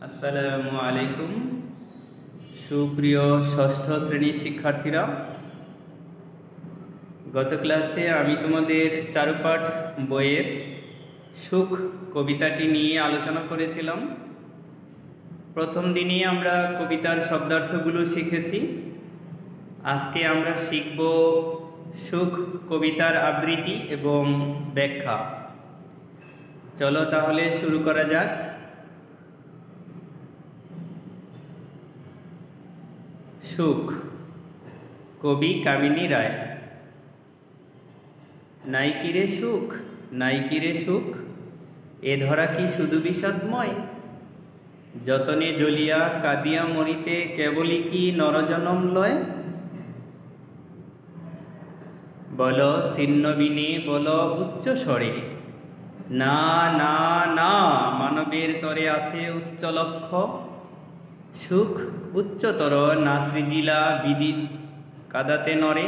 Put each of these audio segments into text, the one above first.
আসসালামু আলাইকুম। সুপ্রিয় ষষ্ঠ শ্রেণীর শিক্ষার্থীরা, গত ক্লাসে আমি তোমাদের চারুপাঠ বইয়ের সুখ কবিতাটি নিয়ে আলোচনা করেছিলাম। প্রথম দিনই আমরা কবিতার শব্দার্থগুলো শিখেছি। আজকে আমরা শিখব সুখ কবিতার আবৃত্তি এবং ব্যাখ্যা। চলো তাহলে শুরু করা যাক। সুখ, কবি কামিনী রায়। নাইকিরে সুখ, নাইকিরে সুখ, এ ধরা কি শুধু বিষাদময়? যতনে জ্বলিয়া কাঁদিয়া মরিতে কেবলই কি নরজনম লয়? বল ছিন্নবিনে, বল উচ্চ স্বরে, না না না, মানবের তরে আছে উচ্চ লক্ষ্য। সুখ উচ্চতর না সৃজিলা বিদিত কাদাতে নরে।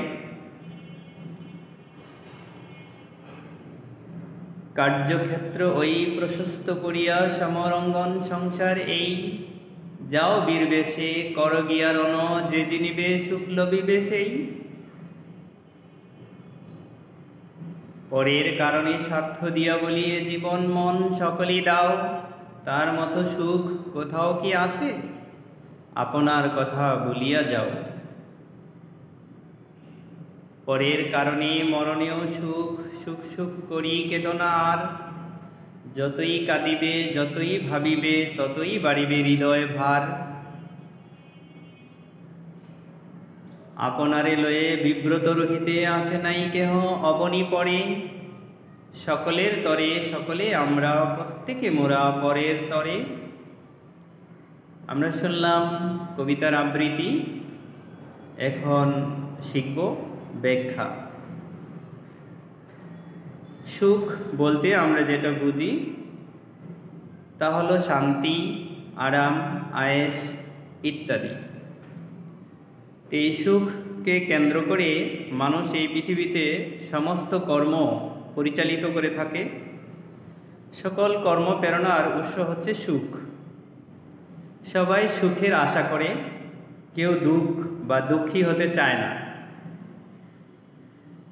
কার্যক্ষেত্র ওই প্রশস্ত করিয়া সমরঙ্গন সংসার এই। যাও বীরবেশে কর গিয়া রণ, যে জিনিবে শুক্ল বিবেশেই। পরের কারণে স্বার্থ দিয়া বলিয়ে জীবন মন সকলই দাও। তার মতো সুখ কোথাও কি আছে? আপনার কথা ভুলিয়া যাও। পরের কারণে মরণেও সুখ, সুখ সুখ করি কেদনা আর। যতই কাঁদিবে, যতই ভাবিবে, ততই বাড়িবে হৃদয় ভার। আপনারে লয়ে বিব্রত রহিতে আসে নাই কেহ অবনি পরে। সকলের তরে সকলে আমরা, প্রত্যেকে মোরা পরের তরে। আমরা শুনলাম কবিতার আবৃত্তি, এখন শিখব ব্যাখ্যা। সুখ বলতে আমরা যেটা বুঝি তা হলো শান্তি, আরাম, আয়েশ ইত্যাদি। এই সুখকে কেন্দ্র করে মানুষ এই পৃথিবীতে সমস্ত কর্ম পরিচালিত করে থাকে। সকল কর্ম প্রেরণার উৎস হচ্ছে সুখ। সবাই সুখের আশা করে, কেউ দুঃখ বা দুঃখী হতে চায় না।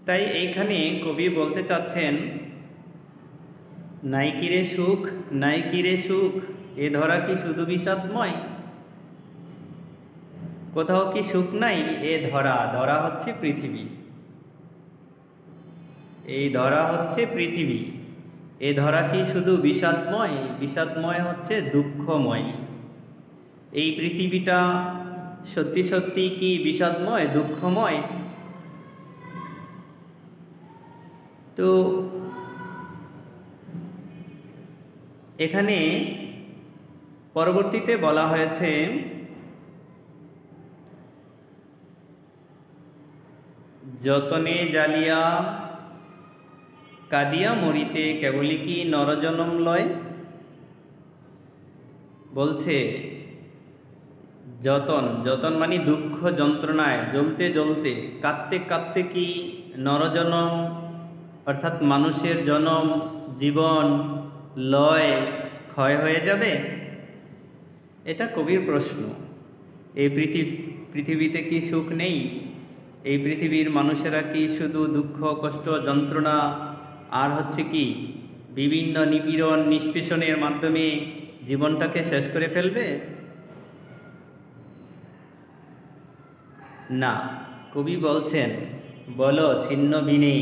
তাই এইখানে কবি বলতে চাচ্ছেন, নাইকিরে সুখ, নাইকিরে সুখ, এ ধরা কি শুধু বিষাদময়? কোথাও কি সুখ নাই? এ ধরা, ধরা হচ্ছে পৃথিবী। এই ধরা হচ্ছে পৃথিবী। এ ধরা কি শুধু বিষাদময়? বিষাদময় হচ্ছে দুঃখময়। এই পৃথিবীটা সত্যি সত্যি কি বিষাদময়, দুঃখময়? তো এখানে পরবর্তীতে বলা হয়েছে, যতনে জ্বালিয়া কাঁদিয়া মরিতে কেবলই কি নরজনম লয়। বলছে যতন, যতন মানে দুঃখ যন্ত্রণায় জ্বলতে জ্বলতে, কাঁদতে কাঁদতে কি নরজনম অর্থাৎ মানুষের জনম, জীবন লয়, ক্ষয় হয়ে যাবে? এটা কবির প্রশ্ন। এই পৃথিবীতে কি সুখ নেই? এই পৃথিবীর মানুষেরা কি শুধু দুঃখ, কষ্ট, যন্ত্রণা আর হচ্ছে কি বিভিন্ন নিপীড়ন, নিষ্পেষণের মাধ্যমে জীবনটাকে শেষ করে ফেলবে? না, কবি বলছেন, বলো ছিন্ন বিনে।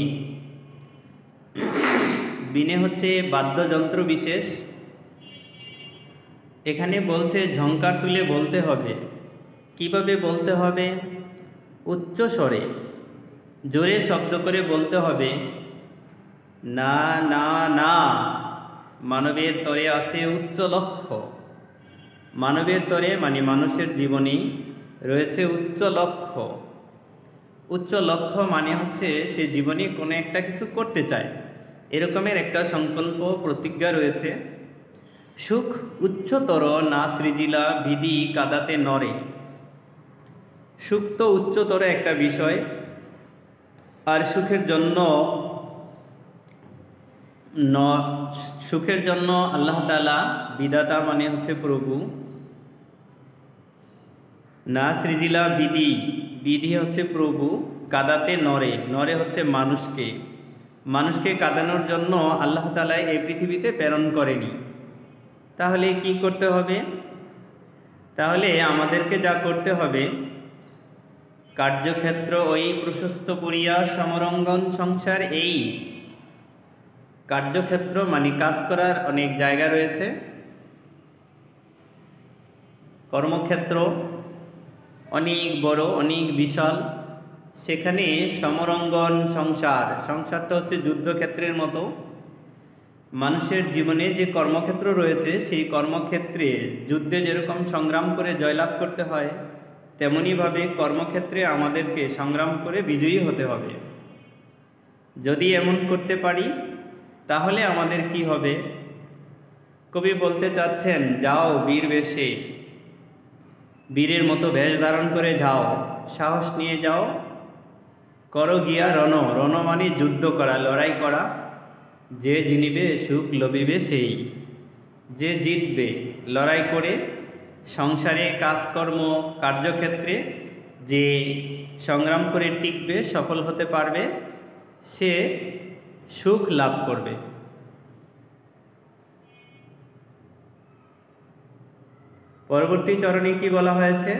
বিনে হচ্ছে বাদ্যযন্ত্র বিশেষ। এখানে বলছে ঝংকার তুলে বলতে হবে। কিভাবে বলতে হবে? উচ্চ স্বরে, জোরে শব্দ করে বলতে হবে, না না না, মানবের তরে আছে উচ্চ লক্ষ্য। মানবের তরে মানে মানুষের জীবনে রয়েছে উচ্চ লক্ষ্য। উচ্চ লক্ষ্য মানে হচ্ছে সে জীবনে কোনো একটা কিছু করতে চায়, এরকমের একটা সংকল্প, প্রতিজ্ঞা রয়েছে। সুখ উচ্চতর না সৃজিলা বিধি কাদাতে নরে। সুখ তো উচ্চতর একটা বিষয়, আর সুখের জন্য সুখের জন্য আল্লাহ তাআলা বিধাতা মানে হচ্ছে প্রভু, না সৃজিলা বিধি, বিধি হচ্ছে প্রভু, কাদাতে নরে, নরে হচ্ছে মানুষকে, মানুষকে কাঁদানোর জন্য আল্লাহ তাআলা এই পৃথিবীতে প্রেরণ করেনি। তাহলে কি করতে হবে? তাহলে আমাদেরকে যা করতে হবে, কার্যক্ষেত্র ওই প্রশস্ত পুরিয়া সমরঙ্গন সংসার, এই কার্যক্ষেত্র মানে কাজ করার অনেক জায়গা রয়েছে। কর্মক্ষেত্র অনেক বড়, অনেক বিশাল, সেখানে সমরঙ্গন সংসার, সংসারটা হচ্ছে যুদ্ধক্ষেত্রের মতো। মানুষের জীবনে যে কর্মক্ষেত্র রয়েছে, সেই কর্মক্ষেত্রে যুদ্ধে যেরকম সংগ্রাম করে জয়লাভ করতে হয়, তেমনিভাবে কর্মক্ষেত্রে আমাদেরকে সংগ্রাম করে বিজয়ী হতে হবে। যদি এমন করতে পারি তাহলে আমাদের কি হবে? কবি বলতে চাচ্ছেন, যাও বীর বেশে, বীরের মতো বেশ ধারণ করে যাও, সাহস নিয়ে যাও, করো গিয়া রণ, রণ মানে যুদ্ধ করা, লড়াই করা। যে জিনিবে সুখ লবিবে সেই, যে জিতবে লড়াই করে সংসারে কাজকর্ম কার্যক্ষেত্রে যে সংগ্রাম করে টিকবে, সফল হতে পারবে, সে সুখ লাভ করবে। পরবর্তী চরণে কি বলা হয়েছে?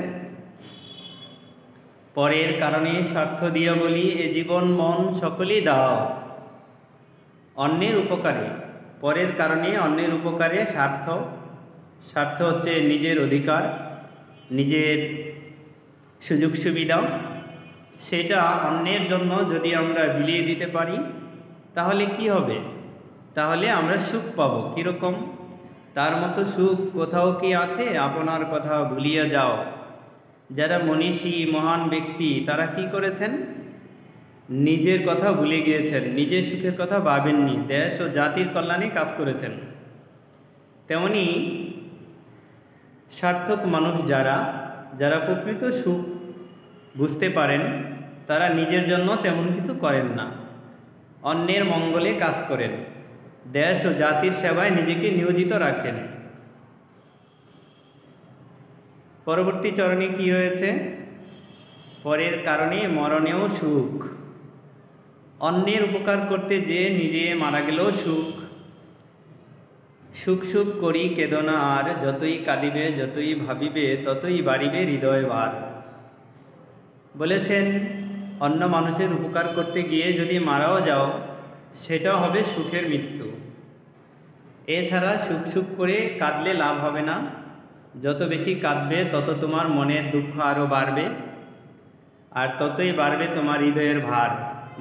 পরের কারণে স্বার্থ দিয়া বলি, এ জীবন মন সকলেই দাও। অন্যের উপকারে, পরের কারণে অন্যের উপকারে স্বার্থ, স্বার্থ হচ্ছে নিজের অধিকার, নিজের সুযোগ সুবিধা, সেটা অন্যের জন্য যদি আমরা বিলিয়ে দিতে পারি তাহলে কি হবে? তাহলে আমরা সুখ পাবো। কীরকম? তার মতো সুখ কোথাও কি আছে? আপনার কথা ভুলিয়া যাও। যারা মনীষী মহান ব্যক্তি, তারা কি করেছেন? নিজের কথা ভুলে গিয়েছেন, নিজের সুখের কথা ভাবেননি, দেশ ও জাতির কল্যাণে কাজ করেছেন। তেমনি সার্থক মানুষ যারা, যারা প্রকৃত সুখ বুঝতে পারেন, তারা নিজের জন্য তেমন কিছু করেন না, অন্যের মঙ্গলে কাজ করেন, দেশ ও জাতির সেবায় নিজেকে নিয়োজিত রাখেন। পরবর্তী চরণে কি রয়েছে? পরের কারণে মরণেও সুখ, অন্যের উপকার করতে যে নিজে মারা গেলেও সুখ। সুখ সুখ করি কেদনা আর, যতই কাঁদিবে যতই ভাবিবে ততই বাড়িবে হৃদয় ভার। বলেছেন, অন্য মানুষের উপকার করতে গিয়ে যদি মারাও যাও, সেটাও হবে সুখের মৃত্যু। এছাড়া সুখ সুখ করে কাঁদলে লাভ হবে না, যত বেশি কাঁদবে তত তোমার মনের দুঃখ আরও বাড়বে, আর ততই বাড়বে তোমার হৃদয়ের ভার।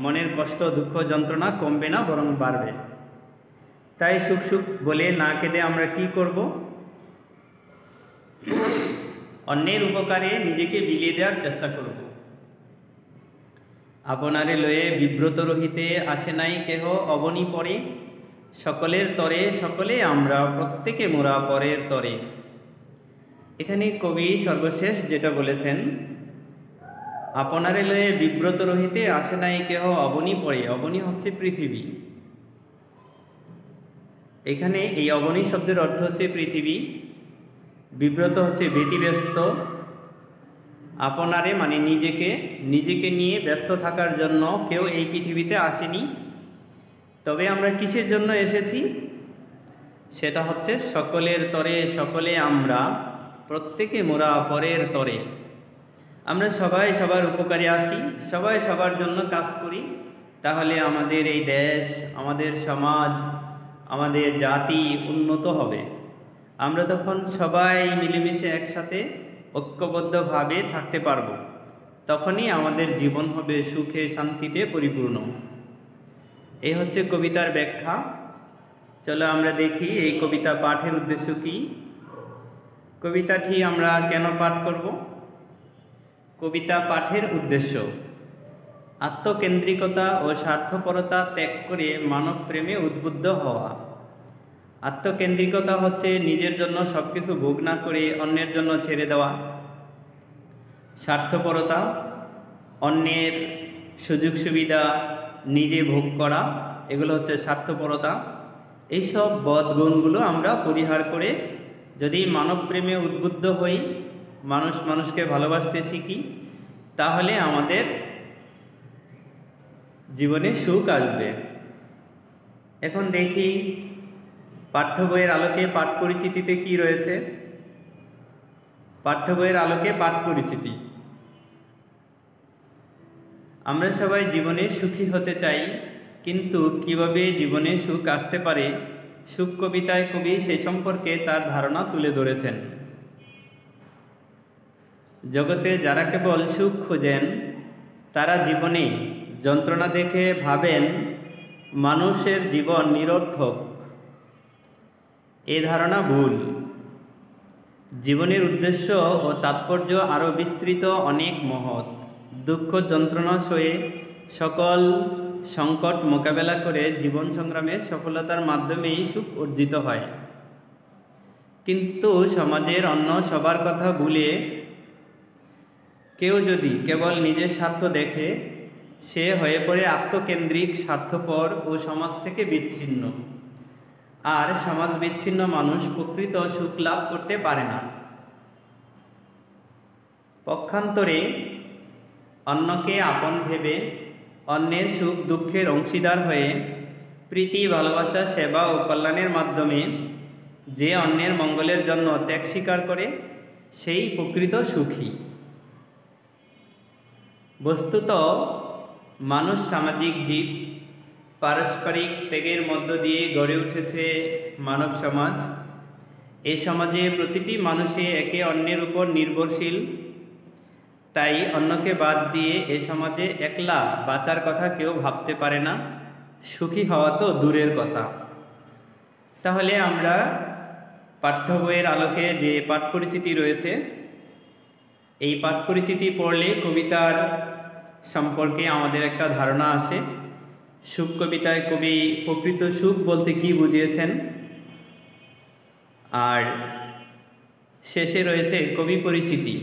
মনের কষ্ট দুঃখ যন্ত্রণা কমবে না, বরং বাড়বে। তাই সুখ সুখ বলে না কেঁদে আমরা কি করব? অন্যের উপকারে নিজেকে বিলিয়ে দেওয়ার চেষ্টা করব। আপনারে লয়ে বিব্রত রহিতে, আসে নাই কেহ অবনী পরে, সকলের তরে সকলে আমরা, প্রত্যেকে মোরা পরের তরে। এখানে কবি সর্বশেষ যেটা বলেছেন, আপনারে লয়ে বিব্রত রহিতে, আসে নাই কেহ অবনী পরে। অবনী হচ্ছে পৃথিবী। এখানে এই অবনী শব্দের অর্থ হচ্ছে পৃথিবী, বিব্রত হচ্ছে ব্যতিব্যস্ত, আপনারে মানে নিজেকে, নিজেকে নিয়ে ব্যস্ত থাকার জন্য কেউ এই পৃথিবীতে আসেনি। তবে আমরা কিসের জন্য এসেছি? সেটা হচ্ছে সকলের তরে সকলে আমরা, প্রত্যেকে মোরা পরের তরে। আমরা সবাই সবার উপকারে আসি, সবাই সবার জন্য কাজ করি, তাহলে আমাদের এই দেশ, আমাদের সমাজ, আমাদের জাতি উন্নত হবে। আমরা তখন সবাই মিলেমিশে একসাথে ঐক্যবদ্ধভাবে থাকতে পারব, তখনই আমাদের জীবন হবে সুখে শান্তিতে পরিপূর্ণ। এই হচ্ছে কবিতার ব্যাখ্যা। চলো আমরা দেখি এই কবিতা পাঠের উদ্দেশ্য কি। কবিতাটি আমরা কেন পাঠ করব? কবিতা পাঠের উদ্দেশ্য আত্মকেন্দ্রিকতা ও স্বার্থপরতা ত্যাগ করে মানব প্রেমে উদ্বুদ্ধ হওয়া। আত্মকেন্দ্রিকতা হচ্ছে নিজের জন্য সব কিছু ভোগ না করে অন্যের জন্য ছেড়ে দেওয়া। স্বার্থপরতা অন্যের সুযোগ সুবিধা নিজে ভোগ করা, এগুলো হচ্ছে স্বার্থপরতা। এইসব বদগুণগুলো আমরা পরিহার করে যদি মানব প্রেমে উদ্বুদ্ধ হই, মানুষ মানুষকে ভালোবাসতে শিখি, তাহলে আমাদের জীবনে সুখ আসবে। এখন দেখি পাঠ্য বইয়ের আলোকে পাঠ পরিচিতিতে কি রয়েছে। পাঠ্য বইয়ের আলোকে পাঠ পরিচিতি। আমরা সবাই জীবনে সুখী হতে চাই, কিন্তু কিভাবে জীবনে সুখ আসতে পারে, সুখ কবিতায় কবি সেই সম্পর্কে তার ধারণা তুলে ধরেছেন। জগতে যারা কেবল সুখ খোঁজেন, তারা জীবনে যন্ত্রণা দেখে ভাবেন মানুষের জীবন নিরর্থক। এ ধারণা ভুল। জীবনের উদ্দেশ্য ও তাৎপর্য আরও বিস্তৃত, অনেক মহৎ। দুঃখ যন্ত্রণা সয়ে সকল সংকট মোকাবেলা করে জীবন সংগ্রামে সফলতার মাধ্যমেই সুখ অর্জিত হয়। কিন্তু সমাজের অন্য সবার কথা ভুলে কেউ যদি কেবল নিজের স্বার্থ দেখে, সে হয়ে পড়ে আত্মকেন্দ্রিক, স্বার্থপর ও সমাজ থেকে বিচ্ছিন্ন। আর সমাজ বিচ্ছিন্ন মানুষ প্রকৃত সুখ লাভ করতে পারে না। পক্ষান্তরে অন্যকে আপন ভেবে অন্যের সুখ দুঃখের অংশীদার হয়ে প্রীতি, ভালোবাসা, সেবা ও কল্যাণের মাধ্যমে যে অন্যের মঙ্গলের জন্য ত্যাগ স্বীকার করে, সেই প্রকৃত সুখী। বস্তুত মানুষ সামাজিক জীব। পারস্পরিক ত্যাগের মধ্য দিয়ে গড়ে উঠেছে মানব সমাজ। এই সমাজে প্রতিটি মানুষই একে অন্যের উপর নির্ভরশীল। তাই অন্যকে বাদ দিয়ে এ সমাজে একলা বাঁচার কথা কেউ ভাবতে পারে না, সুখী হওয়া তো দূরের কথা। তাহলে আমরা পাঠ্য বইয়ের আলোকে যে পাঠ পরিচিতি রয়েছে, এই পাঠ পরিচিতি পড়লে কবিতার সম্পর্কে আমাদের একটা ধারণা আসে। সুখ কবিতায় কবি প্রকৃত সুখ বলতে কি বুঝিয়েছেন, আর শেষে রয়েছে কবি পরিচিতি।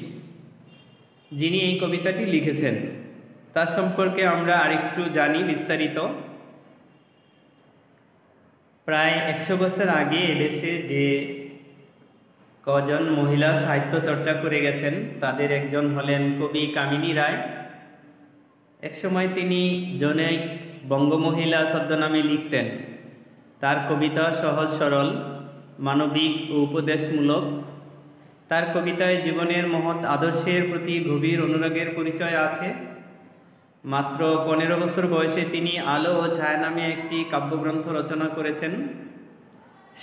যিনি এই কবিতাটি লিখেছেন তার সম্পর্কে আমরা আরেকটু জানি বিস্তারিত। প্রায় 100 বছর আগে এদেশে যে কজন মহিলা সাহিত্য চর্চা করে গেছেন, তাদের একজন হলেন কবি কামিনী রায়। একসময় তিনি জনৈক বঙ্গমহিলা ছদ্মনামে লিখতেন। তার কবিতা সহজ সরল, মানবিক ও উপদেশমূলক। তার কবিতায় জীবনের মহৎ আদর্শের প্রতি গভীর অনুরাগের পরিচয় আছে। মাত্র 15 বছর বয়সে তিনি আলো ও ছায়া নামে একটি কাব্যগ্রন্থ রচনা করেছেন।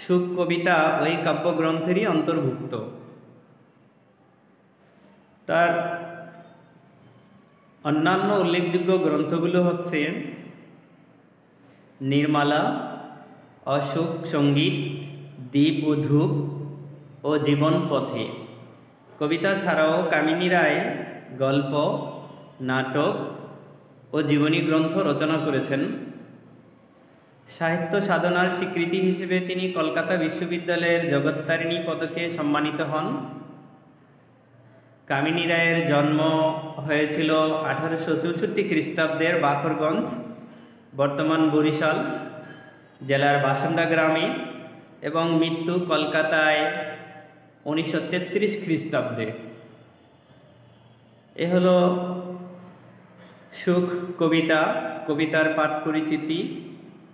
সুখ কবিতা ওই কাব্যগ্রন্থেরই অন্তর্ভুক্ত। তার অন্যান্য উল্লেখযোগ্য গ্রন্থগুলো হচ্ছে নির্মালা, অশোক সঙ্গীত, দ্বীপ ও ধূপ ও জীবন পথে। কবিতা ছাড়াও কামিনী রায় গল্প, নাটক ও জীবনী গ্রন্থ রচনা করেছেন। সাহিত্য সাধনার স্বীকৃতি হিসেবে তিনি কলকাতা বিশ্ববিদ্যালয়ের জগত্তারিণী পদকে সম্মানিত হন। কামিনী রায়ের জন্ম হয়েছিল 1864 খ্রিস্টাব্দের বাখরগঞ্জ, বর্তমান বরিশাল জেলার বাসন্ডা গ্রামে, এবং মৃত্যু কলকাতায় 1933 খ্রিস্টাব্দে। এ হলো সুখ কবিতা, কবিতার পাঠ পরিচিতি,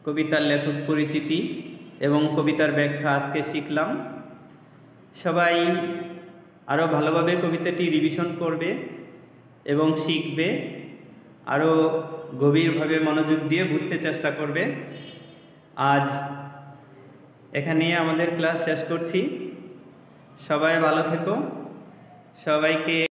কবিতার লেখক পরিচিতি এবং কবিতার ব্যাখ্যা আজকে শিখলাম। সবাই আরও ভালোভাবে কবিতাটি রিভিশন করবে এবং শিখবে, আরও গভীরভাবে মনোযোগ দিয়ে বুঝতে চেষ্টা করবে। আজ এখানে আমাদের ক্লাস শেষ করছি। সবাই ভালো থেকো। সবাইকে